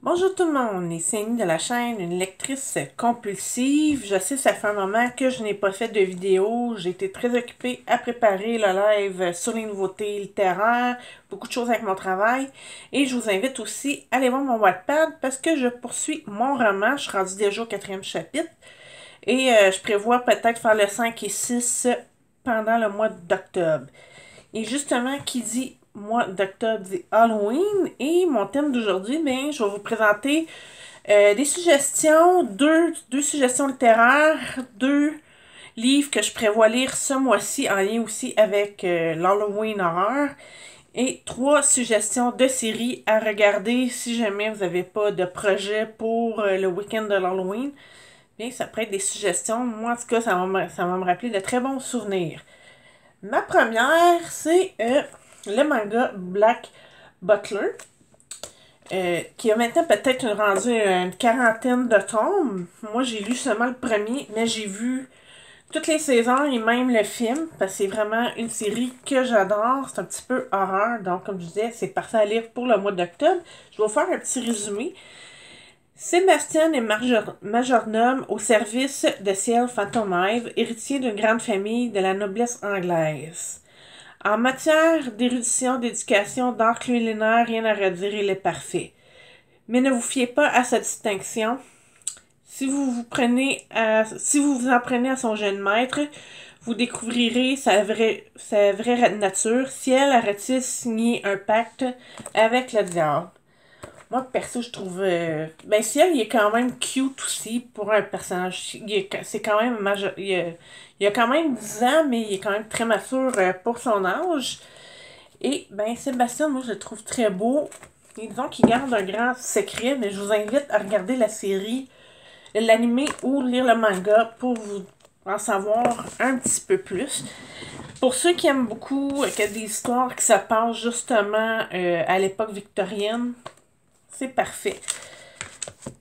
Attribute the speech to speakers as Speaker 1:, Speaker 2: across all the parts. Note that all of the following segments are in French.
Speaker 1: Bonjour tout le monde, ici Annie de la chaîne Une lectrice compulsive. Je sais, ça fait un moment que je n'ai pas fait de vidéo. J'ai été très occupée à préparer le live sur les nouveautés littéraires, beaucoup de choses avec mon travail. Et je vous invite aussi à aller voir mon Wattpad parce que je poursuis mon roman. Je suis rendue déjà au 4e chapitre. Et je prévois peut-être faire le 5 et 6 pendant le mois d'octobre. Et justement, qui dit mois d'octobre dit Halloween. Et mon thème d'aujourd'hui, ben, je vais vous présenter des suggestions, deux suggestions littéraires, deux livres que je prévois lire ce mois-ci en lien aussi avec l'Halloween horreur. Et 3 suggestions de séries à regarder si jamais vous n'avez pas de projet pour le week-end de l'Halloween. Bien, ça pourrait être des suggestions. Moi, en tout cas, ça va me rappeler de très bons souvenirs. Ma première, c'est le manga Black Butler, qui a maintenant peut-être rendu une quarantaine de tomes. Moi, j'ai lu seulement le premier, mais j'ai vu toutes les saisons et même le film, parce que c'est vraiment une série que j'adore. C'est un petit peu horreur, donc comme je disais, c'est parfait à lire pour le mois d'octobre. Je vais vous faire un petit résumé. Sébastien est majordome au service de Ciel Phantomhive, héritier d'une grande famille de la noblesse anglaise. En matière d'érudition, d'éducation, d'art culinaire, rien à redire, il est parfait. Mais ne vous fiez pas à sa distinction. Si vous vous en prenez à son jeune maître, vous découvrirez sa vraie nature. Ciel aurait-il signé un pacte avec le diable? Moi, perso, je trouve... Ben, Ciel, il est quand même cute aussi pour un personnage. C'est quand même... il a quand même 10 ans, mais il est quand même très mature pour son âge. Et, ben, Sébastien, moi, je le trouve très beau. Et disons qu'il garde un grand secret, mais je vous invite à regarder la série, l'anime ou lire le manga pour vous en savoir un petit peu plus. Pour ceux qui aiment beaucoup qu'il y a des histoires qui se passent justement à l'époque victorienne, c'est parfait.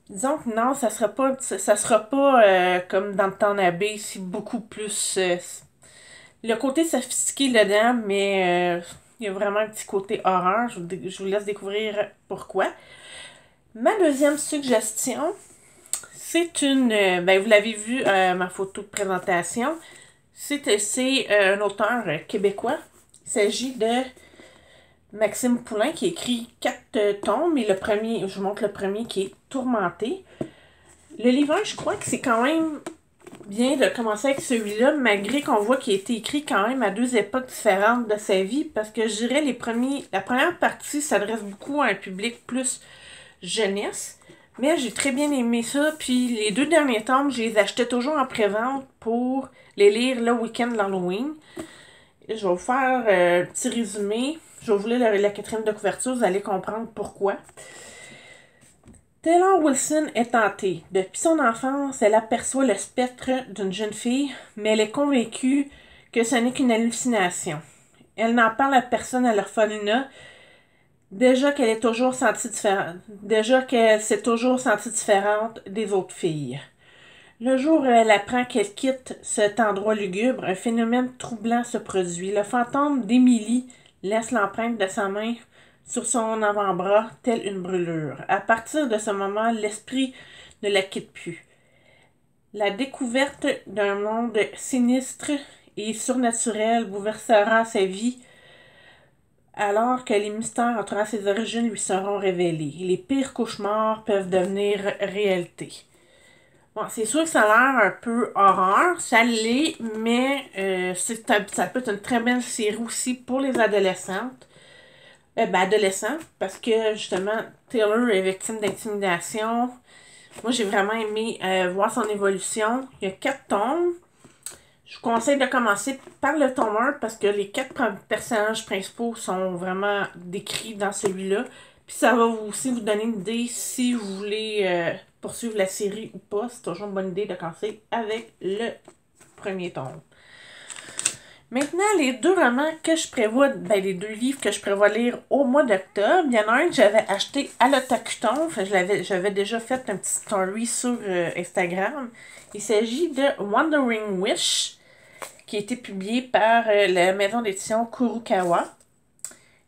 Speaker 1: Disons que non, ça sera pas comme dans le temps d'abbé, c'est beaucoup plus le côté sophistiqué dedans, mais il y a vraiment un petit côté horreur. Je vous laisse découvrir pourquoi. Ma deuxième suggestion, c'est une ben vous l'avez vu ma photo de présentation. C'est un auteur québécois. Il s'agit de Maxime Poulain qui écrit 4 tomes, et le premier, je vous montre le premier qui est Tourmenté. Le livre, je crois que c'est quand même bien de commencer avec celui-là, malgré qu'on voit qu'il a été écrit quand même à 2 époques différentes de sa vie, parce que je dirais la première partie s'adresse beaucoup à un public plus jeunesse, mais j'ai très bien aimé ça, puis les 2 derniers tomes, je les achetais toujours en pré-vente pour les lire le week-end de l'Halloween. Je vais vous faire un petit résumé. Je vais vous lire la 4e de couverture, vous allez comprendre pourquoi. Taylor Wilson est hantée. Depuis son enfance, elle aperçoit le spectre d'une jeune fille, mais elle est convaincue que ce n'est qu'une hallucination. Elle n'en parle à personne à l'orphelinat, déjà qu'elle s'est toujours sentie différente des autres filles. Le jour où elle apprend qu'elle quitte cet endroit lugubre, un phénomène troublant se produit. Le fantôme d'Émilie laisse l'empreinte de sa main sur son avant-bras, telle une brûlure. À partir de ce moment, l'esprit ne la quitte plus. La découverte d'un monde sinistre et surnaturel bouleversera sa vie alors que les mystères entourant ses origines lui seront révélés. Les pires cauchemars peuvent devenir réalité. Bon, c'est sûr que ça a l'air un peu horreur, ça l'est, mais ça peut être une très belle série aussi pour les adolescentes. Adolescents, parce que justement, Taylor est victime d'intimidation. Moi, j'ai vraiment aimé voir son évolution. Il y a 4 tomes. Je vous conseille de commencer par le tome 1 parce que les 4 personnages principaux sont vraiment décrits dans celui-là. Puis ça va aussi vous donner une idée si vous voulez poursuivre la série ou pas. C'est toujours une bonne idée de commencer avec le premier tome. Maintenant, les 2 romans que je prévois, les 2 livres que je prévois lire au mois d'octobre, il y en a un que j'avais acheté à l'Otakuton. J'avais déjà fait un petit story sur Instagram. Il s'agit de Wandering Wish, qui a été publié par la maison d'édition Kurokawa.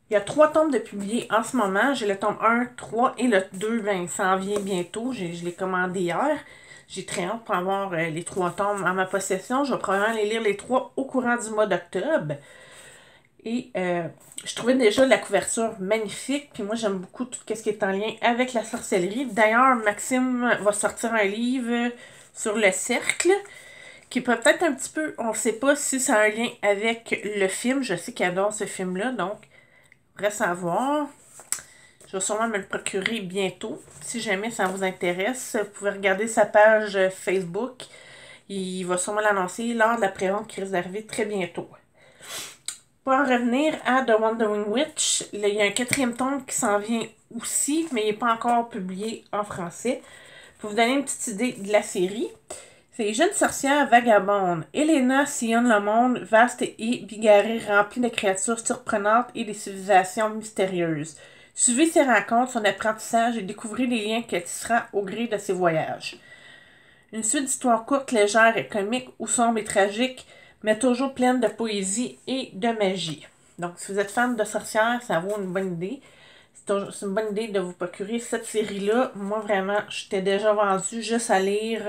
Speaker 1: Il y a 3 tomes de publiés en ce moment. J'ai le tome 1, 3 et le 2, ben, il s'en vient bientôt. Je l'ai commandé hier. J'ai très hâte pour avoir les 3 tomes en ma possession. Je vais probablement les lire les 3 au courant du mois d'octobre. Et je trouvais déjà la couverture magnifique. Puis moi, j'aime beaucoup tout ce qui est en lien avec la sorcellerie. D'ailleurs, Maxime va sortir un livre sur le cercle, qui peut être un petit peu... On ne sait pas si ça a un lien avec le film. Je sais qu'il adore ce film-là, donc reste à voir. Je vais sûrement me le procurer bientôt. Si jamais ça vous intéresse, vous pouvez regarder sa page Facebook. Il va sûrement l'annoncer lors de la pré-vente qui risque d'arriver très bientôt. Pour en revenir à The Wandering Witch, il y a un 4e tome qui s'en vient aussi, mais il n'est pas encore publié en français. Pour vous donner une petite idée de la série, c'est les jeunes sorcières vagabondes. Elena sillonne le monde vaste et bigarré, rempli de créatures surprenantes et des civilisations mystérieuses. Suivez ses rencontres, son apprentissage et découvrez les liens qu'elle tissera au gré de ses voyages. Une suite d'histoires courtes, légères et comiques ou sombres et tragiques, mais toujours pleine de poésie et de magie. Donc, si vous êtes fan de sorcières, ça vaut une bonne idée. C'est une bonne idée de vous procurer cette série-là. Moi, vraiment, j'étais déjà vendue juste à lire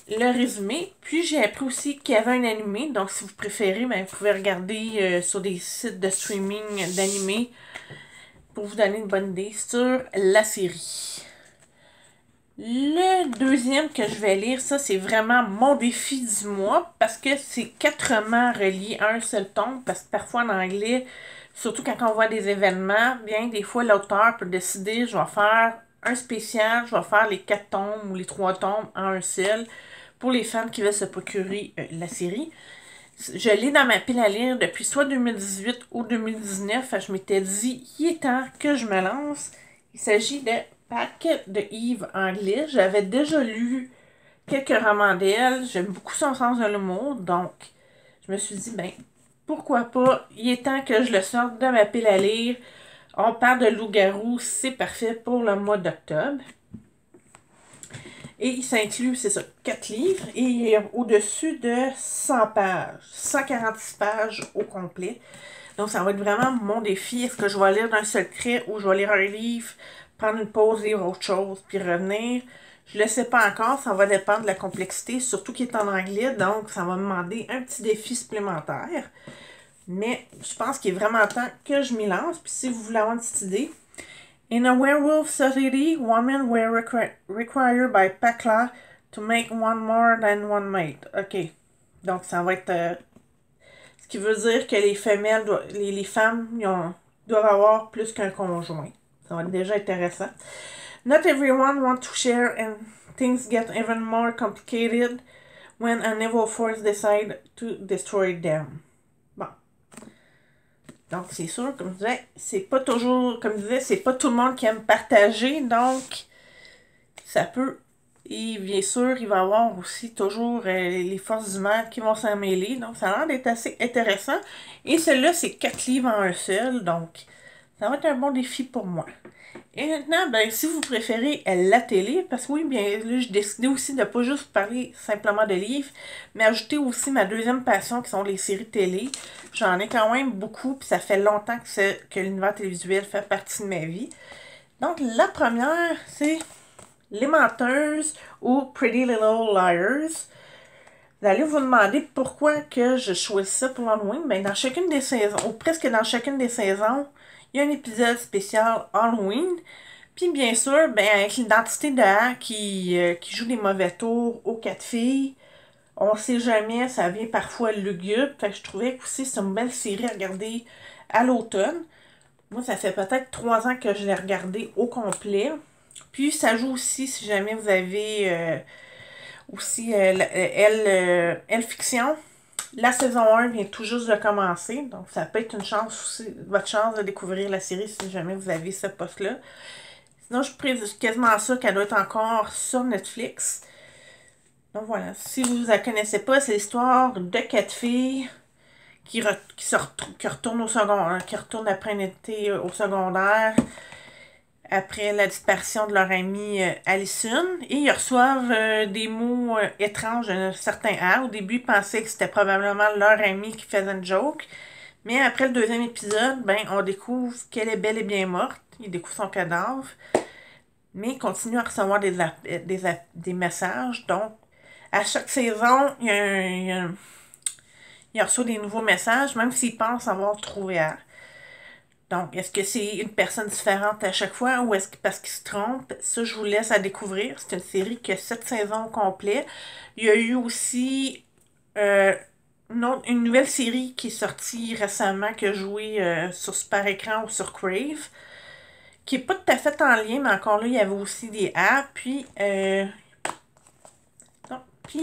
Speaker 1: le résumé. Puis, j'ai appris aussi qu'il y avait un animé. Donc, si vous préférez, ben, vous pouvez regarder sur des sites de streaming d'animés pour vous donner une bonne idée sur la série. Le deuxième que je vais lire, ça c'est vraiment mon défi du mois parce que c'est 4 romans reliés à un seul tome, parce que parfois en anglais, surtout quand on voit des événements, bien des fois l'auteur peut décider, je vais faire un spécial, je vais faire les 4 tomes ou les 3 tomes en un seul pour les fans qui veulent se procurer la série. Je l'ai dans ma pile à lire depuis soit 2018 ou 2019. Je m'étais dit, il est temps que je me lance. Il s'agit de Packet de Yves Anglais. J'avais déjà lu quelques romans d'elle. J'aime beaucoup son sens de l'humour. Donc, je me suis dit, ben, pourquoi pas? Il est temps que je le sorte de ma pile à lire. On parle de loup-garou. C'est parfait pour le mois d'octobre. Et il s'inclut, c'est ça, 4 livres. Et il est au-dessus de 100 pages. 146 pages au complet. Donc, ça va être vraiment mon défi. Est-ce que je vais lire d'un seul trait ou je vais lire un livre, prendre une pause, lire autre chose, puis revenir? Je ne le sais pas encore. Ça va dépendre de la complexité, surtout qu'il est en anglais. Donc, ça va me demander un petit défi supplémentaire. Mais je pense qu'il est vraiment temps que je m'y lance. Puis si vous voulez avoir une petite idée, in a werewolf society, women were required by Pakla to make one more than one mate. OK. Donc, ça va être... ce qui veut dire que les femelles, les femmes doivent avoir plus qu'un conjoint. Ça va être déjà intéressant. Not everyone wants to share and things get even more complicated when an evil force decides to destroy them. Bon. Donc, c'est sûr, comme je disais, c'est pas toujours, comme je disais, c'est pas tout le monde qui aime partager, donc ça peut, et bien sûr, il va y avoir aussi toujours les forces du mal qui vont s'en mêler, donc ça a l'air d'être assez intéressant. Et celui-là, c'est 4 livres en un seul, donc ça va être un bon défi pour moi. Et maintenant, ben, si vous préférez la télé, parce que oui, bien là, j'ai décidé aussi de ne pas juste parler simplement de livres, mais ajouter aussi ma deuxième passion qui sont les séries télé. J'en ai quand même beaucoup, puis ça fait longtemps que l'univers télévisuel fait partie de ma vie. Donc, la première, c'est Les Menteuses ou Pretty Little Liars. Vous allez vous demander pourquoi que je choisis ça pour l'Halloween. Ben, dans chacune des saisons, ou presque dans chacune des saisons, il y a un épisode spécial Halloween. Puis bien sûr, ben, avec l'identité de A qui joue des mauvais tours aux 4 filles, on sait jamais, ça vient parfois lugubre. Fait que je trouvais que aussi c'est une belle série à regarder à l'automne. Moi, ça fait peut-être 3 ans que je l'ai regardé au complet. Puis ça joue aussi, si jamais vous avez aussi Elle Fiction. La saison 1 vient tout juste de commencer, donc ça peut être une chance aussi, votre chance de découvrir la série si jamais vous avez ce poste-là. Sinon, je présume quasiment sûr qu'elle doit être encore sur Netflix. Donc voilà, si vous ne la connaissez pas, c'est l'histoire de 4 filles qui retournent au secondaire, qui retournent après un été au secondaire, après la disparition de leur amie Allison, et ils reçoivent des mots étranges d'un certain A. Au début, ils pensaient que c'était probablement leur ami qui faisait une joke, Mais après le deuxième épisode, ben, on découvre qu'elle est bel et bien morte. Il découvre son cadavre. Mais il continue à recevoir des messages. Donc, à chaque saison, il reçoit des nouveaux messages, même s'il pense avoir trouvé elle. Donc, est-ce que c'est une personne différente à chaque fois ou est-ce que parce qu'il se trompe? Ça, je vous laisse à découvrir. C'est une série qui a 7 saisons au complet. Il y a eu aussi une nouvelle série qui est sortie récemment, qui a joué sur Super Écran ou sur Crave, qui n'est pas tout à fait en lien, mais encore là, il y avait aussi des apps. Puis il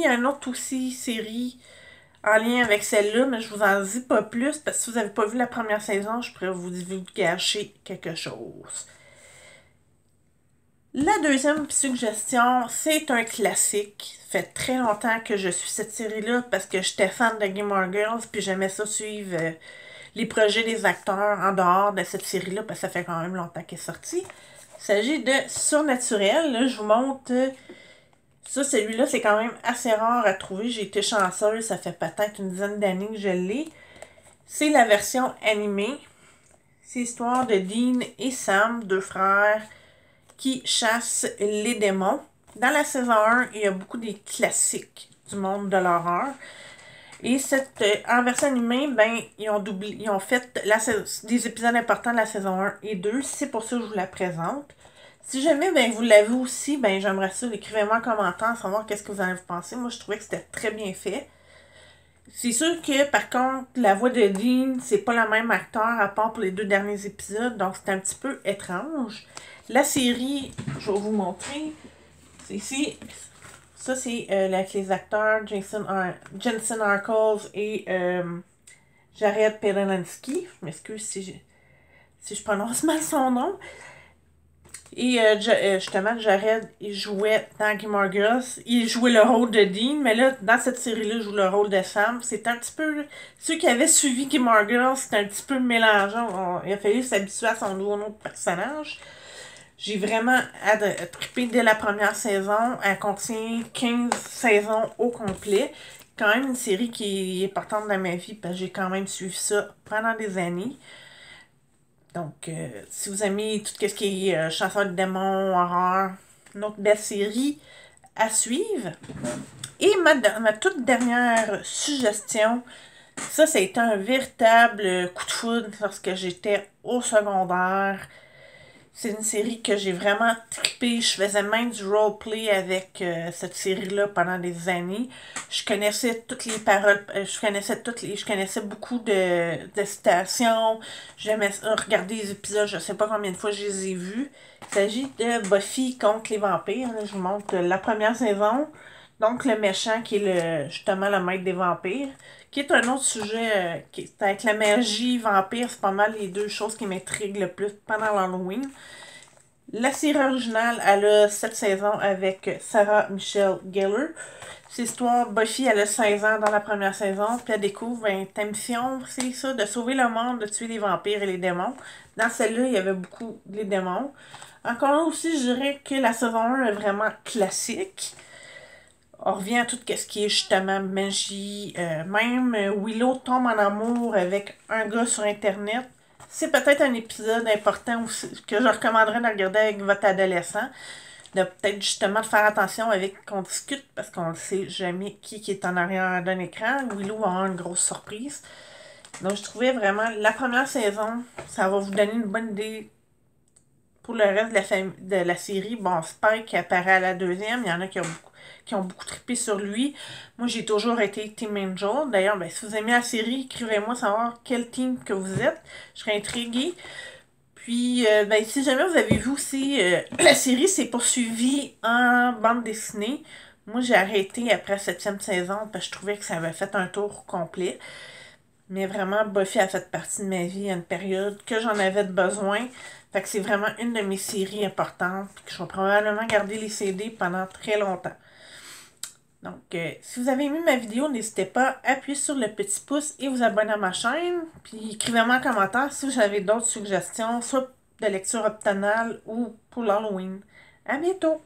Speaker 1: y a une autre aussi série en lien avec celle-là, mais je vous en dis pas plus parce que si vous n'avez pas vu la première saison, je pourrais vous gâcher quelque chose. La deuxième suggestion, c'est un classique. Ça fait très longtemps que je suis cette série-là parce que j'étais fan de Gilmore Girls puis j'aimais ça suivre les projets des acteurs en dehors de cette série-là parce que ça fait quand même longtemps qu'elle est sortie. Il s'agit de Surnaturel. Là, je vous montre... Ça, celui-là, c'est quand même assez rare à trouver. J'ai été chanceuse, ça fait peut-être une dizaine d'années que je l'ai. C'est la version animée. C'est l'histoire de Dean et Sam, deux frères, qui chassent les démons. Dans la saison 1, il y a beaucoup des classiques du monde de l'horreur. Et en version animée, ben, ils ont fait des épisodes importants de la saison 1 et 2. C'est pour ça que je vous la présente. Si jamais ben, vous l'avez aussi, ben, j'aimerais ça. Écrivez-moi en commentaire, savoir qu'est-ce que vous en avez pensé. Moi, je trouvais que c'était très bien fait. C'est sûr que, par contre, la voix de Dean, c'est pas le même acteur à part pour les 2 derniers épisodes. Donc, c'est un petit peu étrange. La série, je vais vous montrer. C'est ici. Ça, c'est avec les acteurs Jensen Ackles et Jared Padalecki. Je m'excuse si je prononce mal son nom. Et justement, Jared, il jouait dans Gilmore Girls. Il jouait le rôle de Dean, mais là, dans cette série-là, il joue le rôle de Sam. C'est un petit peu... Ceux qui avaient suivi Gilmore Girls, c'était un petit peu mélangeant. Il a fallu s'habituer à son nouveau nom de personnage. J'ai vraiment trippé dès la première saison. Elle contient 15 saisons au complet. Quand même une série qui est importante dans ma vie, parce que j'ai quand même suivi ça pendant des années. Donc, si vous aimez tout ce qui est chasseur de démons, horreur, une autre belle série à suivre. Et ma toute dernière suggestion, ça a été un véritable coup de foudre lorsque j'étais au secondaire. C'est une série que j'ai vraiment trippé. Je faisais même du roleplay avec cette série-là pendant des années. Je connaissais toutes les paroles, je connaissais beaucoup de citations. J'aimais regarder les épisodes, je sais pas combien de fois je les ai vus. Il s'agit de Buffy contre les vampires. Là, je vous montre la première saison. Donc le méchant qui est justement le maître des vampires. Qui est un autre sujet qui est avec la magie vampire, c'est pas mal les deux choses qui m'intriguent le plus pendant l'Halloween. La série originale, elle a 7 saisons avec Sarah Michelle Gellar. C'est l'histoire, Buffy, elle a 16 ans dans la première saison, puis elle découvre, ta mission, c'est ça, de sauver le monde, de tuer les vampires et les démons. Dans celle-là, il y avait beaucoup les démons. Encore là aussi, je dirais que la saison 1 est vraiment classique. On revient à tout ce qui est justement magie. Même Willow tombe en amour avec un gars sur Internet. C'est peut-être un épisode important aussi, que je recommanderais de regarder avec votre adolescent. De peut-être justement de faire attention avec qu'on discute parce qu'on ne sait jamais qui est en arrière d'un écran. Willow va avoir une grosse surprise. Donc je trouvais vraiment la première saison, ça va vous donner une bonne idée pour le reste de la série. Bon, Spike apparaît à la deuxième. Il y en a qui ont beaucoup trippé sur lui. Moi, j'ai toujours été Team Angel. D'ailleurs, si vous aimez la série, écrivez-moi savoir quel team que vous êtes. Je serais intriguée. Puis, si jamais vous avez vu aussi, la série s'est poursuivie en bande dessinée. Moi, j'ai arrêté après la 7e saison parce que je trouvais que ça avait fait un tour complet. Mais vraiment, Buffy a fait partie de ma vie à une période que j'en avais de besoin. Fait que c'est vraiment une de mes séries importantes. Puis que je vais probablement garder les CD pendant très longtemps. Donc, si vous avez aimé ma vidéo, n'hésitez pas à appuyer sur le petit pouce et vous abonner à ma chaîne. Puis écrivez-moi en commentaire si vous avez d'autres suggestions, soit de lecture optionale ou pour l'Halloween. À bientôt!